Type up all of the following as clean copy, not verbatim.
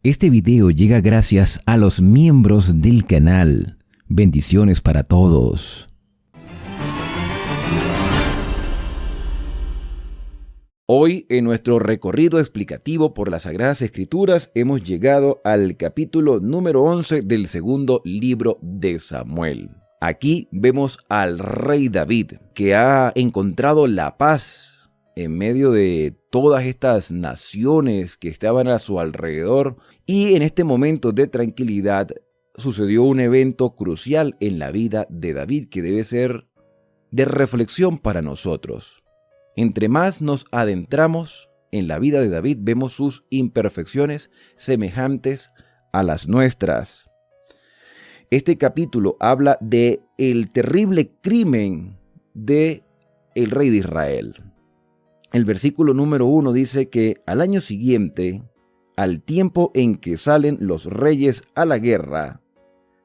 Este video llega gracias a los miembros del canal. Bendiciones para todos. Hoy, en nuestro recorrido explicativo por las Sagradas Escrituras, hemos llegado al capítulo número 11 del segundo libro de Samuel. Aquí vemos al rey David, que ha encontrado la paz en medio de todas estas naciones que estaban a su alrededor, y en este momento de tranquilidad sucedió un evento crucial en la vida de David que debe ser de reflexión para nosotros. Entre más nos adentramos en la vida de David, vemos sus imperfecciones semejantes a las nuestras. Este capítulo habla de el terrible crimen de el rey de Israel. El versículo número 1 dice que al año siguiente, al tiempo en que salen los reyes a la guerra,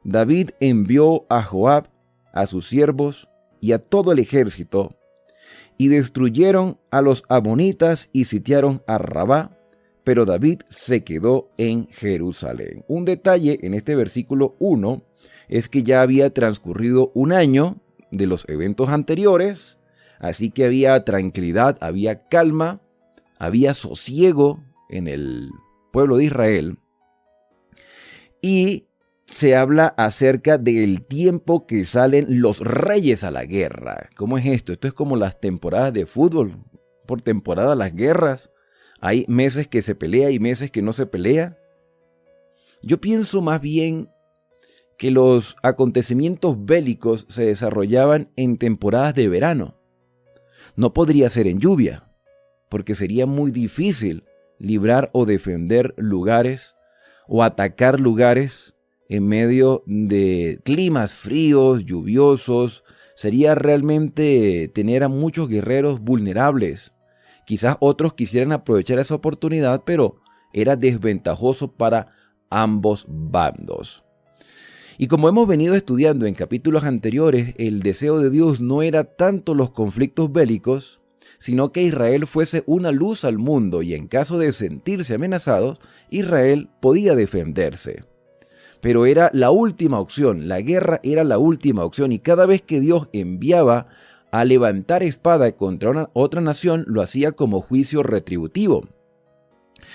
David envió a Joab, a sus siervos y a todo el ejército, y destruyeron a los amonitas y sitiaron a Rabá, pero David se quedó en Jerusalén. Un detalle en este versículo 1 es que ya había transcurrido un año de los eventos anteriores, así que había tranquilidad, había calma, había sosiego en el pueblo de Israel. Y se habla acerca del tiempo que salen los reyes a la guerra. ¿Cómo es esto? Esto es como las temporadas de fútbol. Por temporada las guerras. Hay meses que se pelea y meses que no se pelea. Yo pienso más bien que los acontecimientos bélicos se desarrollaban en temporadas de verano. No podría ser en lluvia, porque sería muy difícil librar o defender lugares o atacar lugares en medio de climas fríos, lluviosos. Sería realmente tener a muchos guerreros vulnerables. Quizás otros quisieran aprovechar esa oportunidad, pero era desventajoso para ambos bandos. Y como hemos venido estudiando en capítulos anteriores, el deseo de Dios no era tanto los conflictos bélicos, sino que Israel fuese una luz al mundo, y en caso de sentirse amenazados, Israel podía defenderse. Pero era la última opción, la guerra era la última opción, y cada vez que Dios enviaba a levantar espada contra otra nación, lo hacía como juicio retributivo.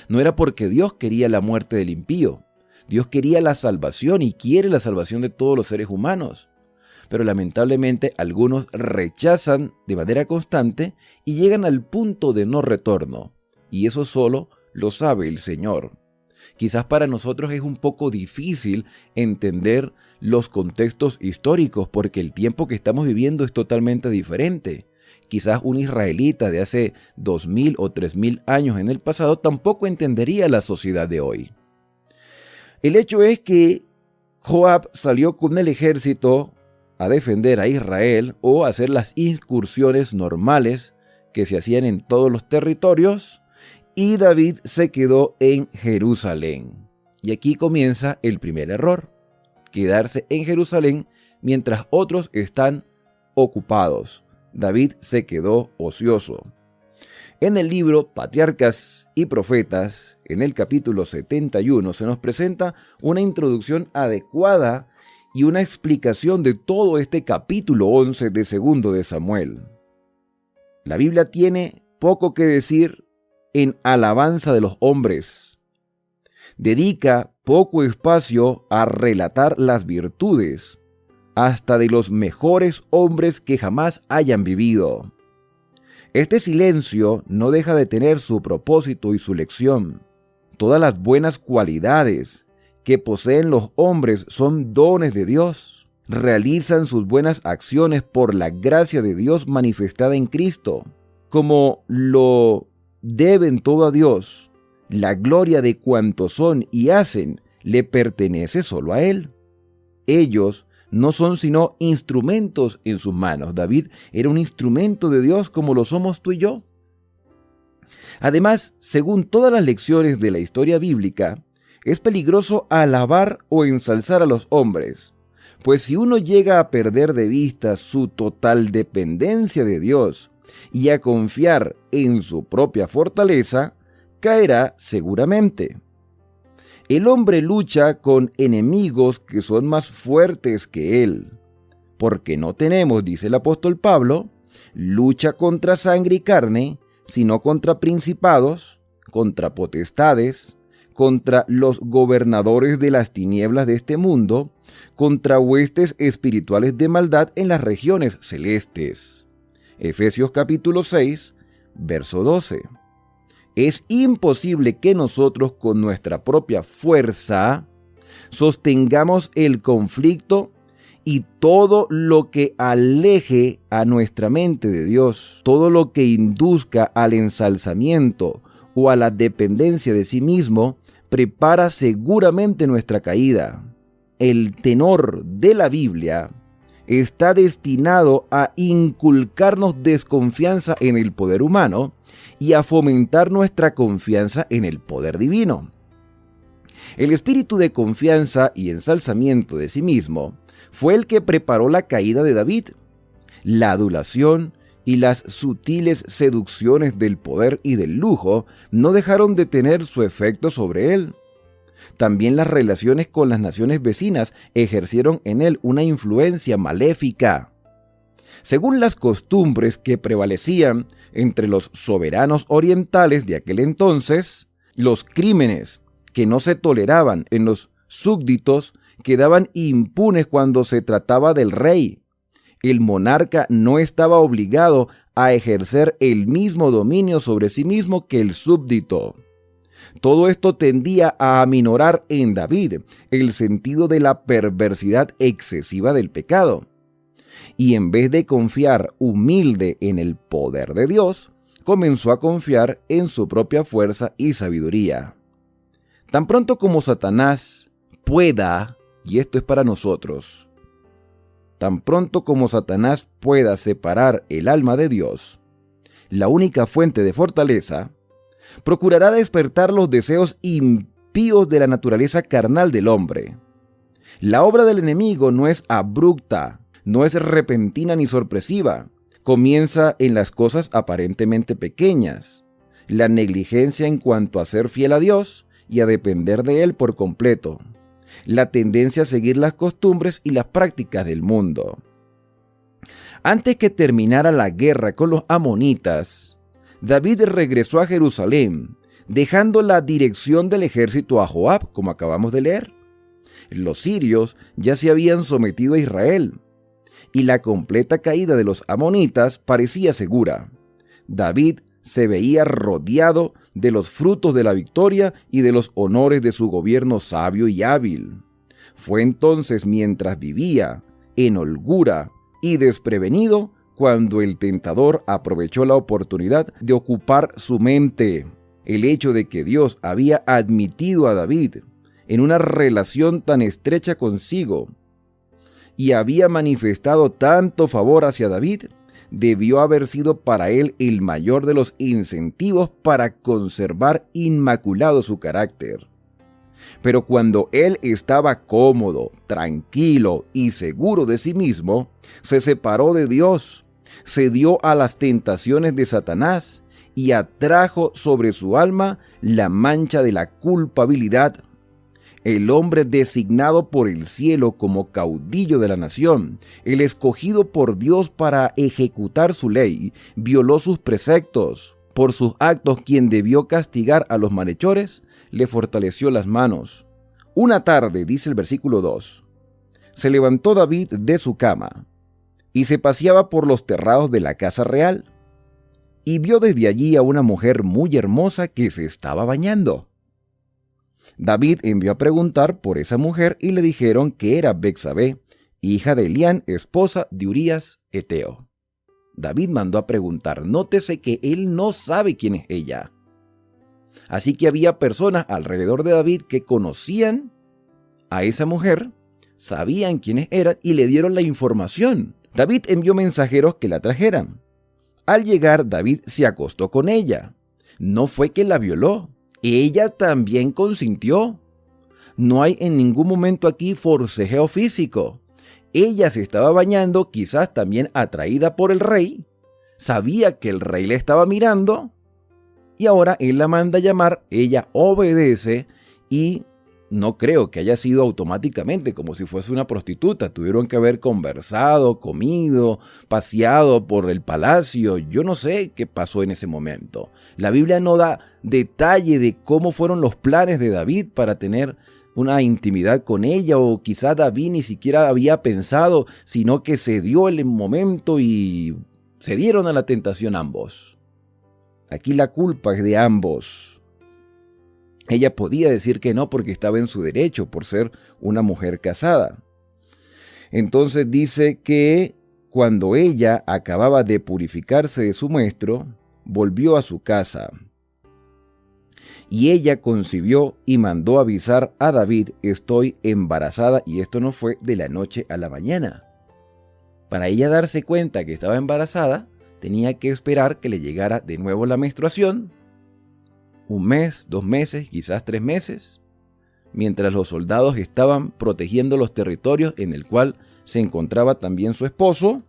No era porque Dios quería la muerte del impío. Dios quería la salvación y quiere la salvación de todos los seres humanos. Pero lamentablemente algunos rechazan de manera constante y llegan al punto de no retorno. Y eso solo lo sabe el Señor. Quizás para nosotros es un poco difícil entender los contextos históricos porque el tiempo que estamos viviendo es totalmente diferente. Quizás un israelita de hace 2000 o 3000 años en el pasado tampoco entendería la sociedad de hoy. El hecho es que Joab salió con el ejército a defender a Israel o a hacer las incursiones normales que se hacían en todos los territorios, y David se quedó en Jerusalén. Y aquí comienza el primer error: quedarse en Jerusalén mientras otros están ocupados. David se quedó ocioso. En el libro Patriarcas y Profetas, en el capítulo 71, se nos presenta una introducción adecuada y una explicación de todo este capítulo 11 de segundo de Samuel. La Biblia tiene poco que decir en alabanza de los hombres. Dedica poco espacio a relatar las virtudes, hasta de los mejores hombres que jamás hayan vivido. Este silencio no deja de tener su propósito y su lección. Todas las buenas cualidades que poseen los hombres son dones de Dios. Realizan sus buenas acciones por la gracia de Dios manifestada en Cristo. Como lo deben todo a Dios, la gloria de cuantos son y hacen le pertenece solo a Él. Ellos no son sino instrumentos en sus manos. David era un instrumento de Dios como lo somos tú y yo. Además, según todas las lecciones de la historia bíblica, es peligroso alabar o ensalzar a los hombres, pues si uno llega a perder de vista su total dependencia de Dios y a confiar en su propia fortaleza, caerá seguramente. El hombre lucha con enemigos que son más fuertes que él, porque no tenemos, dice el apóstol Pablo, lucha contra sangre y carne, sino contra principados, contra potestades, contra los gobernadores de las tinieblas de este mundo, contra huestes espirituales de maldad en las regiones celestes. Efesios capítulo 6, verso 12. Es imposible que nosotros con nuestra propia fuerza sostengamos el conflicto y todo lo que aleje a nuestra mente de Dios, todo lo que induzca al ensalzamiento o a la dependencia de sí mismo, prepara seguramente nuestra caída. El tenor de la Biblia está destinado a inculcarnos desconfianza en el poder humano y a fomentar nuestra confianza en el poder divino. El espíritu de confianza y ensalzamiento de sí mismo fue el que preparó la caída de David. La adulación y las sutiles seducciones del poder y del lujo no dejaron de tener su efecto sobre él. También las relaciones con las naciones vecinas ejercieron en él una influencia maléfica. Según las costumbres que prevalecían entre los soberanos orientales de aquel entonces, los crímenes que no se toleraban en los súbditos quedaban impunes cuando se trataba del rey. El monarca no estaba obligado a ejercer el mismo dominio sobre sí mismo que el súbdito. Todo esto tendía a aminorar en David el sentido de la perversidad excesiva del pecado. Y en vez de confiar humilde en el poder de Dios, comenzó a confiar en su propia fuerza y sabiduría. Tan pronto como Satanás pueda, y esto es para nosotros, tan pronto como Satanás pueda separar el alma de Dios, la única fuente de fortaleza, procurará despertar los deseos impíos de la naturaleza carnal del hombre. La obra del enemigo no es abrupta, no es repentina ni sorpresiva. Comienza en las cosas aparentemente pequeñas, la negligencia en cuanto a ser fiel a Dios y a depender de Él por completo, la tendencia a seguir las costumbres y las prácticas del mundo. Antes que terminara la guerra con los amonitas, David regresó a Jerusalén, dejando la dirección del ejército a Joab, como acabamos de leer. Los sirios ya se habían sometido a Israel, y la completa caída de los amonitas parecía segura. David se veía rodeado de los frutos de la victoria y de los honores de su gobierno sabio y hábil. Fue entonces mientras vivía en holgura y desprevenido cuando el tentador aprovechó la oportunidad de ocupar su mente. El hecho de que Dios había admitido a David en una relación tan estrecha consigo y había manifestado tanto favor hacia David, debió haber sido para él el mayor de los incentivos para conservar inmaculado su carácter. Pero cuando él estaba cómodo, tranquilo y seguro de sí mismo, se separó de Dios, cedió a las tentaciones de Satanás y atrajo sobre su alma la mancha de la culpabilidad. El hombre designado por el cielo como caudillo de la nación, el escogido por Dios para ejecutar su ley, violó sus preceptos. Por sus actos, quien debió castigar a los malhechores, le fortaleció las manos. Una tarde, dice el versículo 2, se levantó David de su cama y se paseaba por los terrados de la casa real, y vio desde allí a una mujer muy hermosa que se estaba bañando. David envió a preguntar por esa mujer y le dijeron que era Betsabé, hija de Elián, esposa de Urías Eteo. David mandó a preguntar. Nótese que él no sabe quién es ella. Así que había personas alrededor de David que conocían a esa mujer, sabían quiénes eran y le dieron la información. David envió mensajeros que la trajeran. Al llegar, David se acostó con ella. No fue que la violó. Ella también consintió. No hay en ningún momento aquí forcejeo físico. Ella se estaba bañando, quizás también atraída por el rey. Sabía que el rey le estaba mirando. Y ahora él la manda a llamar, ella obedece y no creo que haya sido automáticamente como si fuese una prostituta. Tuvieron que haber conversado, comido, paseado por el palacio. Yo no sé qué pasó en ese momento. La Biblia no da detalle de cómo fueron los planes de David para tener una intimidad con ella, o quizá David ni siquiera había pensado, sino que se dio el momento y se dieron a la tentación ambos. Aquí la culpa es de ambos. Ella podía decir que no porque estaba en su derecho por ser una mujer casada. Entonces dice que cuando ella acababa de purificarse de su menstruo, volvió a su casa. Y ella concibió y mandó avisar a David: estoy embarazada. Y esto no fue de la noche a la mañana. Para ella darse cuenta que estaba embarazada, tenía que esperar que le llegara de nuevo la menstruación. 1 mes, 2 meses, quizás 3 meses, mientras los soldados estaban protegiendo los territorios en el cual se encontraba también su esposo.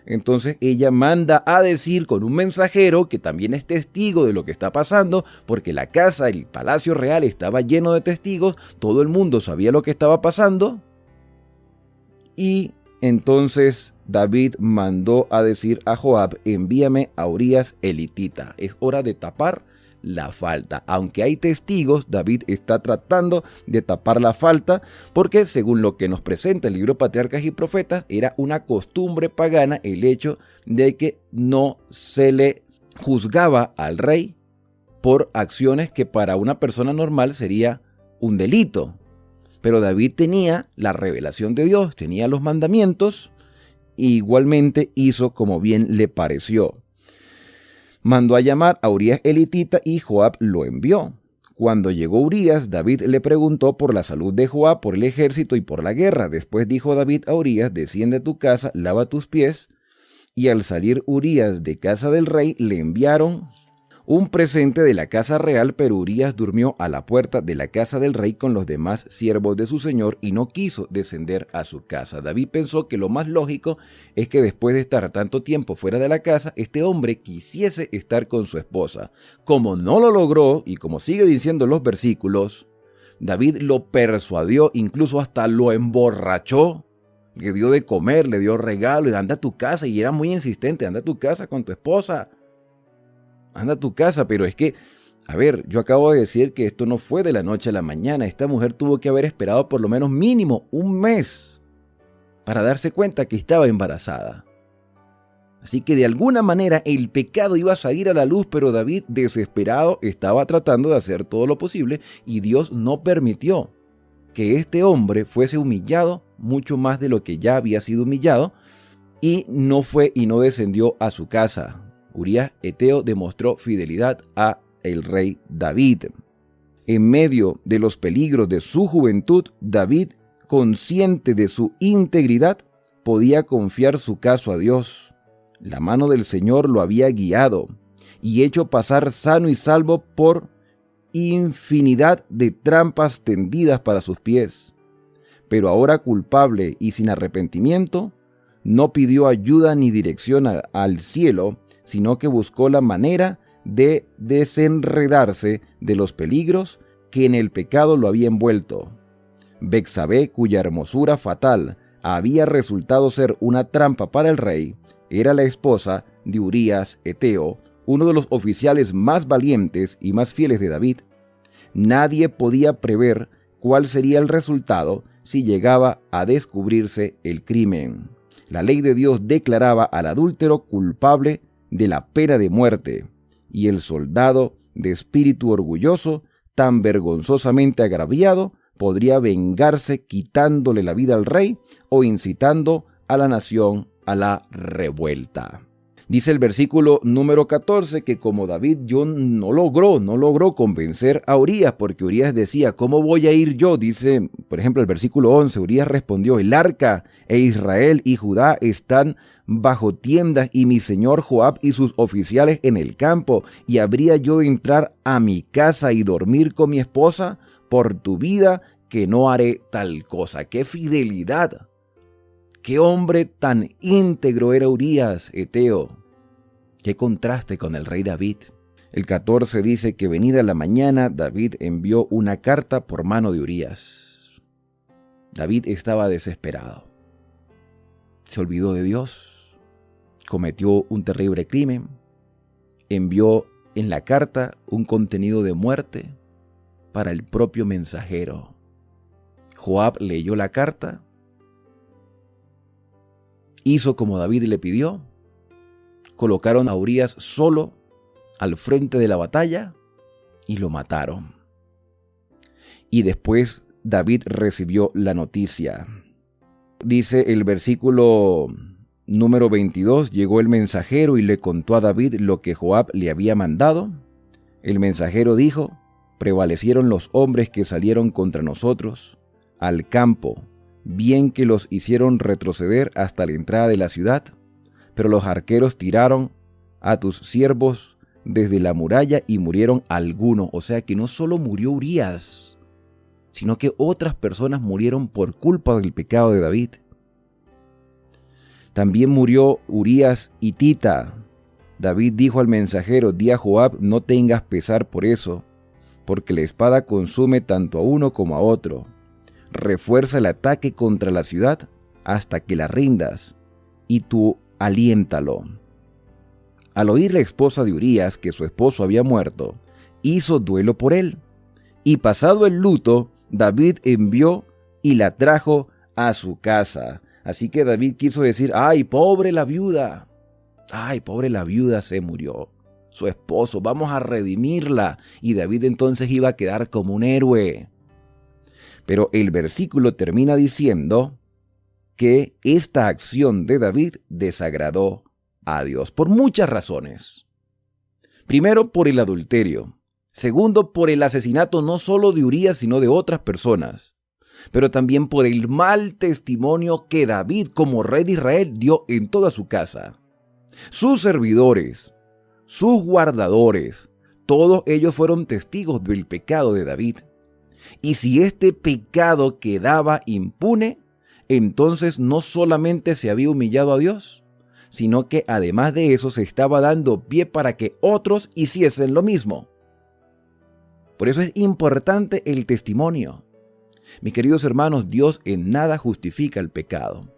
Entonces ella manda a decir con un mensajero que también es testigo de lo que está pasando, porque la casa, el palacio real estaba lleno de testigos, todo el mundo sabía lo que estaba pasando. Y entonces David mandó a decir a Joab: envíame a Urías elitita, es hora de tapar la falta. Aunque hay testigos, David está tratando de tapar la falta porque, según lo que nos presenta el libro Patriarcas y Profetas, era una costumbre pagana el hecho de que no se le juzgaba al rey por acciones que para una persona normal sería un delito. Pero David tenía la revelación de Dios, tenía los mandamientos, e igualmente hizo como bien le pareció. Mandó a llamar a Urías elitita y Joab lo envió. Cuando llegó Urías, David le preguntó por la salud de Joab, por el ejército y por la guerra. Después dijo David a Urías: desciende a tu casa, lava tus pies. Y al salir Urías de casa del rey, le enviaron un presente de la casa real, pero Urías durmió a la puerta de la casa del rey con los demás siervos de su señor y no quiso descender a su casa. David pensó que lo más lógico es que después de estar tanto tiempo fuera de la casa, este hombre quisiese estar con su esposa. Como no lo logró, y como sigue diciendo los versículos, David lo persuadió, incluso hasta lo emborrachó, le dio de comer, le dio regalo, y anda a tu casa, y era muy insistente: anda a tu casa con tu esposa. Anda a tu casa. Pero es que, a ver, yo acabo de decir que esto no fue de la noche a la mañana. Esta mujer tuvo que haber esperado por lo menos mínimo 1 mes para darse cuenta que estaba embarazada. Así que de alguna manera el pecado iba a salir a la luz, pero David, desesperado, estaba tratando de hacer todo lo posible y Dios no permitió que este hombre fuese humillado mucho más de lo que ya había sido humillado, y no fue y no descendió a su casa. Urías Eteo demostró fidelidad a el rey David. En medio de los peligros de su juventud, David, consciente de su integridad, podía confiar su caso a Dios. La mano del Señor lo había guiado y hecho pasar sano y salvo por infinidad de trampas tendidas para sus pies. Pero ahora, culpable y sin arrepentimiento, no pidió ayuda ni dirección al cielo, sino que buscó la manera de desenredarse de los peligros que en el pecado lo había envuelto. Betsabé, cuya hermosura fatal había resultado ser una trampa para el rey, era la esposa de Urías Eteo, uno de los oficiales más valientes y más fieles de David. Nadie podía prever cuál sería el resultado si llegaba a descubrirse el crimen. La ley de Dios declaraba al adúltero culpable de la pena de muerte, y el soldado de espíritu orgulloso, tan vergonzosamente agraviado, podría vengarse quitándole la vida al rey o incitando a la nación a la revuelta. Dice el versículo número 14 que como David no logró convencer a Urías, porque Urías decía: ¿cómo voy a ir yo? Dice, por ejemplo, el versículo 11, Urías respondió: el arca e Israel y Judá están bajo tiendas y mi señor Joab y sus oficiales en el campo, ¿y habría yo de entrar a mi casa y dormir con mi esposa? Por tu vida que no haré tal cosa. ¡Qué fidelidad! ¡Qué hombre tan íntegro era Urías Eteo! ¡Qué contraste con el rey David! El 14 dice que venida la mañana, David envió una carta por mano de Urías. David estaba desesperado. Se olvidó de Dios, cometió un terrible crimen, envió en la carta un contenido de muerte para el propio mensajero. Joab leyó la carta, hizo como David le pidió, colocaron a Urías solo al frente de la batalla y lo mataron. Y después David recibió la noticia. Dice el versículo número 22, llegó el mensajero y le contó a David lo que Joab le había mandado. El mensajero dijo, prevalecieron los hombres que salieron contra nosotros al campo, bien que los hicieron retroceder hasta la entrada de la ciudad, pero los arqueros tiraron a tus siervos desde la muralla y murieron algunos. O sea que no solo murió Urías, sino que otras personas murieron por culpa del pecado de David. También murió Urías hitita. David dijo al mensajero, di a Joab, no tengas pesar por eso, porque la espada consume tanto a uno como a otro. Refuerza el ataque contra la ciudad hasta que la rindas, y tú aliéntalo. Al oír la esposa de Urías que su esposo había muerto, hizo duelo por él, y pasado el luto, David envió y la trajo a su casa. Así que David quiso decir, ¡ay, pobre la viuda! ¡Ay, pobre la viuda, se murió! Su esposo, vamos a redimirla. Y David entonces iba a quedar como un héroe. Pero el versículo termina diciendo que esta acción de David desagradó a Dios por muchas razones. Primero, por el adulterio. Segundo, por el asesinato no solo de Urías, sino de otras personas. Pero también por el mal testimonio que David, como rey de Israel, dio en toda su casa. Sus servidores, sus guardadores, todos ellos fueron testigos del pecado de David. Y si este pecado quedaba impune, entonces no solamente se había humillado a Dios, sino que además de eso se estaba dando pie para que otros hiciesen lo mismo. Por eso es importante el testimonio. Mis queridos hermanos, Dios en nada justifica el pecado.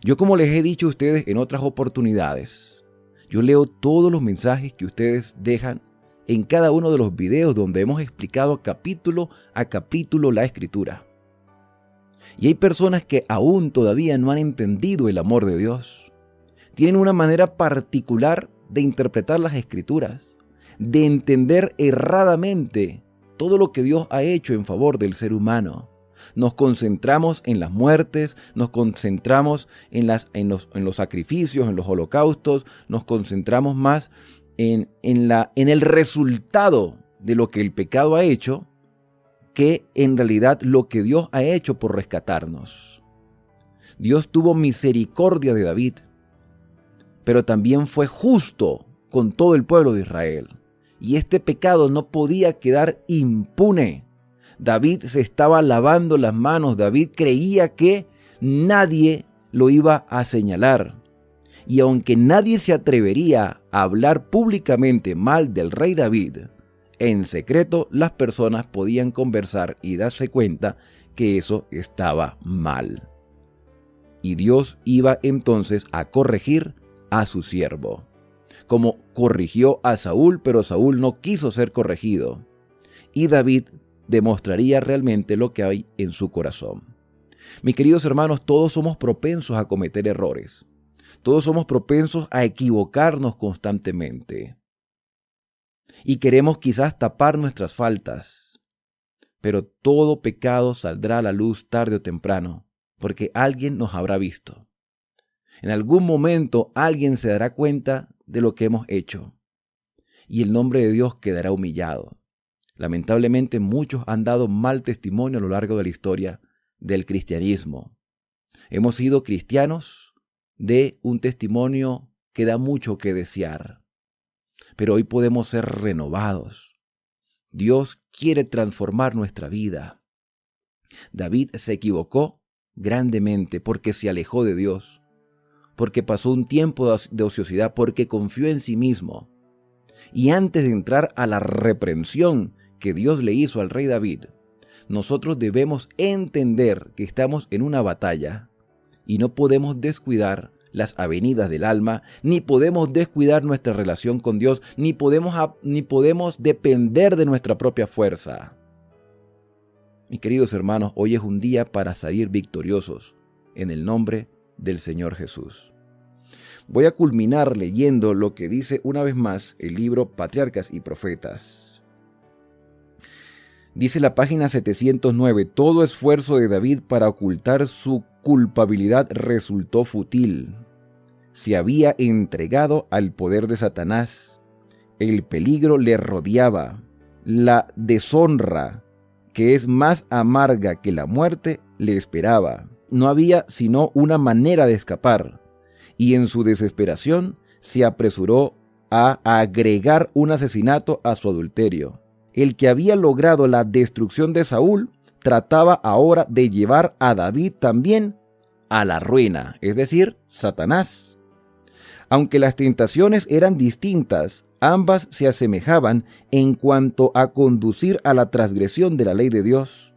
Yo, como les he dicho a ustedes en otras oportunidades, yo leo todos los mensajes que ustedes dejan en cada uno de los videos donde hemos explicado capítulo a capítulo la Escritura. Y hay personas que aún todavía no han entendido el amor de Dios. Tienen una manera particular de interpretar las Escrituras, de entender erradamente todo lo que Dios ha hecho en favor del ser humano. Nos concentramos en las muertes, nos concentramos en los sacrificios, en los holocaustos, nos concentramos más en el resultado de lo que el pecado ha hecho, que en realidad lo que Dios ha hecho por rescatarnos. Dios tuvo misericordia de David, pero también fue justo con todo el pueblo de Israel. Y este pecado no podía quedar impune. David se estaba lavando las manos. David creía que nadie lo iba a señalar. Y aunque nadie se atrevería a hablar públicamente mal del rey David, en secreto las personas podían conversar y darse cuenta que eso estaba mal. Y Dios iba entonces a corregir a su siervo, como corrigió a Saúl, pero Saúl no quiso ser corregido. Y David demostraría realmente lo que hay en su corazón. Mis queridos hermanos, todos somos propensos a cometer errores. Todos somos propensos a equivocarnos constantemente. Y queremos quizás tapar nuestras faltas. Pero todo pecado saldrá a la luz tarde o temprano, porque alguien nos habrá visto. En algún momento alguien se dará cuenta de lo que hemos hecho. Y el nombre de Dios quedará humillado. Lamentablemente muchos han dado mal testimonio a lo largo de la historia del cristianismo. Hemos sido cristianos de un testimonio que da mucho que desear. Pero hoy podemos ser renovados. Dios quiere transformar nuestra vida. David se equivocó grandemente porque se alejó de Dios, porque pasó un tiempo de ociosidad, porque confió en sí mismo. Y antes de entrar a la reprensión que Dios le hizo al rey David, nosotros debemos entender que estamos en una batalla y no podemos descuidar las avenidas del alma, ni podemos descuidar nuestra relación con Dios, ni podemos depender de nuestra propia fuerza. Mis queridos hermanos, hoy es un día para salir victoriosos en el nombre del Señor Jesús. Voy a culminar leyendo lo que dice una vez más el libro Patriarcas y Profetas. Dice la página 709, todo esfuerzo de David para ocultar su culpabilidad resultó fútil. Se había entregado al poder de Satanás. El peligro le rodeaba. La deshonra, que es más amarga que la muerte, le esperaba. No había sino una manera de escapar, y en su desesperación se apresuró a agregar un asesinato a su adulterio. El que había logrado la destrucción de Saúl trataba ahora de llevar a David también a la ruina, es decir, Satanás. Aunque las tentaciones eran distintas, ambas se asemejaban en cuanto a conducir a la transgresión de la ley de Dios.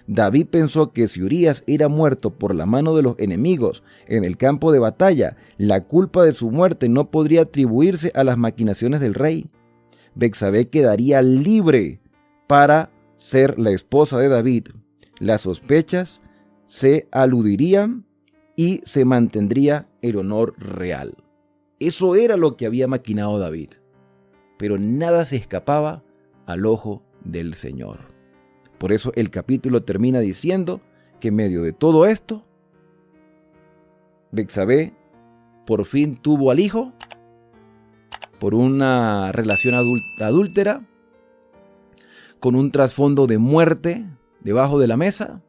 David pensó que si Urías era muerto por la mano de los enemigos en el campo de batalla, la culpa de su muerte no podría atribuirse a las maquinaciones del rey. Betsabé quedaría libre para ser la esposa de David. Las sospechas se aludirían y se mantendría el honor real. Eso era lo que había maquinado David. Pero nada se escapaba al ojo del Señor. Por eso el capítulo termina diciendo que en medio de todo esto, Betsabé por fin tuvo al hijo por una relación adúltera, con un trasfondo de muerte debajo de la mesa,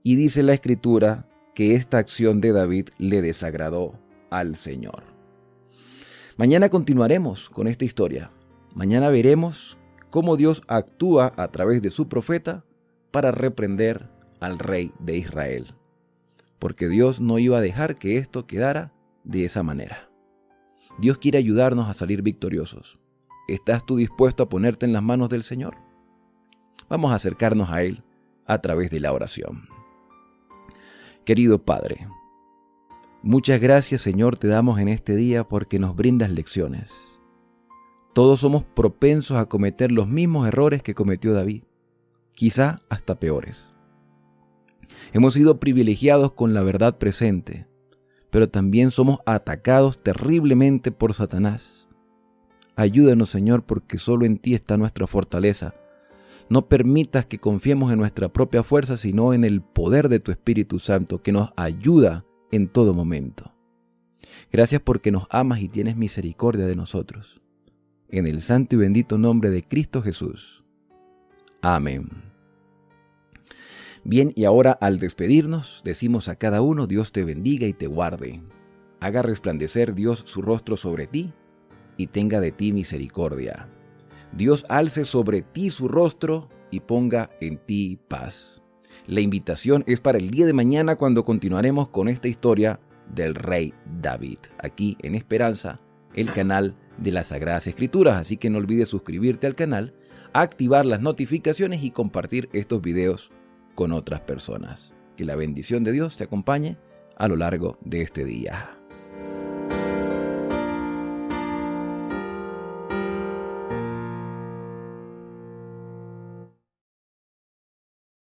y dice la Escritura que esta acción de David le desagradó al Señor. Mañana continuaremos con esta historia. Mañana veremos cómo Dios actúa a través de su profeta para reprender al rey de Israel, porque Dios no iba a dejar que esto quedara de esa manera. Dios quiere ayudarnos a salir victoriosos. ¿Estás tú dispuesto a ponerte en las manos del Señor? Vamos a acercarnos a Él a través de la oración. Querido Padre, muchas gracias, Señor, te damos en este día porque nos brindas lecciones. Todos somos propensos a cometer los mismos errores que cometió David, quizá hasta peores. Hemos sido privilegiados con la verdad presente, pero también somos atacados terriblemente por Satanás. Ayúdanos, Señor, porque solo en ti está nuestra fortaleza. No permitas que confiemos en nuestra propia fuerza, sino en el poder de tu Espíritu Santo, que nos ayuda en todo momento. Gracias porque nos amas y tienes misericordia de nosotros. En el santo y bendito nombre de Cristo Jesús. Amén. Bien, y ahora al despedirnos, decimos a cada uno: Dios te bendiga y te guarde. Haga resplandecer Dios su rostro sobre ti y tenga de ti misericordia. Dios alce sobre ti su rostro y ponga en ti paz. La invitación es para el día de mañana, cuando continuaremos con esta historia del rey David, aquí en Esperanza, el canal de las Sagradas Escrituras. Así que no olvides suscribirte al canal, activar las notificaciones y compartir estos videos con otras personas. Que la bendición de Dios te acompañe a lo largo de este día.